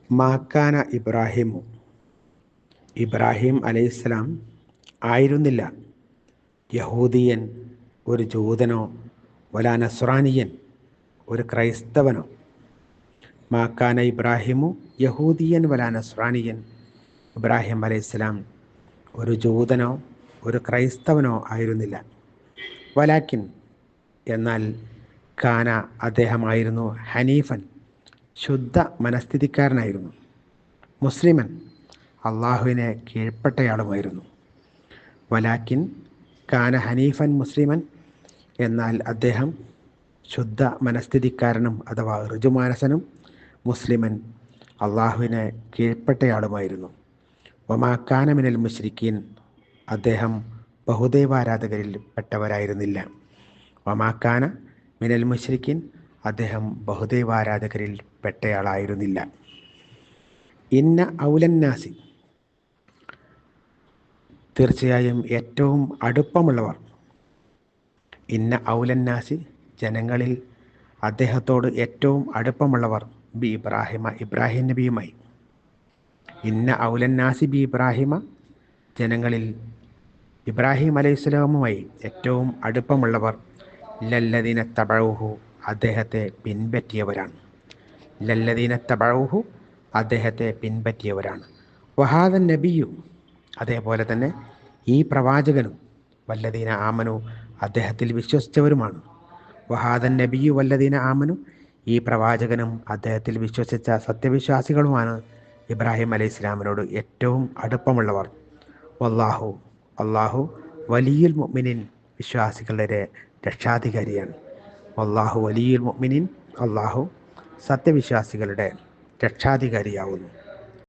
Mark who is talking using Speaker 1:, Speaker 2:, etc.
Speaker 1: മാക്കാന ഇബ്രാഹിമു, ഇബ്രാഹിം അലൈഹിസ്സലാം ആയിരുന്നില്ല യഹൂദിയൻ, ഒരു ജൂതനോ, വലാ നസ്രാനിയൻ, ഒരു ക്രൈസ്തവനോ. മാക്കാന ഇബ്രാഹിമു യഹൂദിയൻ വലാ നസ്രാനിയൻ, ഇബ്രാഹിം അലൈഹിസ്സലാം ഒരു ജൂതനോ ഒരു ക്രൈസ്തവനോ ആയിരുന്നില്ല. വലാക്കിൻ, എന്നാൽ കാന, അദ്ദേഹമായിരുന്നു, ഹനീഫൻ, ശുദ്ധ മനസ്ഥിതിക്കാരനായിരുന്നു, മുസ്ലിമൻ, അള്ളാഹുവിനെ കീഴ്പ്പെട്ടയാളുമായിരുന്നു. വലാക്കിൻ കാന ഹനീഫൻ മുസ്ലിമൻ, എന്നാൽ അദ്ദേഹം ശുദ്ധ മനസ്ഥിതിക്കാരനും അഥവാ ഋജുമാനസനും മുസ്ലിമൻ, അള്ളാഹുവിനെ കീഴ്പ്പെട്ടയാളുമായിരുന്നു. വമാക്കാന മിനൽ മുശ്രിക്കീൻ, അദ്ദേഹം ബഹുദൈവാരാധകരിൽ പെട്ടവരായിരുന്നില്ല. വമാക്കാന മിനൽ മുശ്രിക്കീൻ, അദ്ദേഹം ബഹുദൈവാരാധകരിൽ പെട്ടയാളായിരുന്നില്ല. ഇന്ന ഔലന്നാസി, തീർച്ചയായും ഏറ്റവും അടുപ്പമുള്ളവർ, ഇന്ന ഔലന്നാസി, ജനങ്ങളിൽ അദ്ദേഹത്തോട് ഏറ്റവും അടുപ്പമുള്ളവർ, ബി ഇബ്രാഹിമ, ഇബ്രാഹിം നബിയുമായി. ഇന്ന ഔലന്നാസി ബി ഇബ്രാഹിമ, ജനങ്ങളിൽ ഇബ്രാഹിം അലൈഹിസ്സലാമുമായി ഏറ്റവും അടുപ്പമുള്ളവർ, ലല്ലദീന തബഊഹു, അദ്ദേഹത്തെ പിൻപറ്റിയവരാണ്. ലല്ലദീന തബഊഹു, അദ്ദേഹത്തെ പിൻപറ്റിയവരാണ്. വഹാദൻ നബിയു, അതേപോലെ തന്നെ ഈ പ്രവാചകനും, വല്ലദീന ആമനു, അദ്ദേഹത്തിൽ വിശ്വസിച്ചവരുമാണ്. വഹാദൻ നബിയു വല്ലദീന ആമനു, ഈ പ്രവാചകനും അദ്ദേഹത്തിൽ വിശ്വസിച്ച സത്യവിശ്വാസികളുമാണ് ഇബ്രാഹിം അലൈഹി ഇസ്ലാമിനോട് ഏറ്റവും അടുപ്പമുള്ളവർ. വല്ലാഹു, അള്ളാഹു, വലിയുൽ മുഅ്മിനീൻ, വിശ്വാസികളുടെ രക്ഷാധികാരിയാണ്. വല്ലാഹു വലിയുൽ മുഅ്മിനീൻ, അള്ളാഹു സത്യവിശ്വാസികളുടെ രക്ഷാധികാരിയാവുന്നു.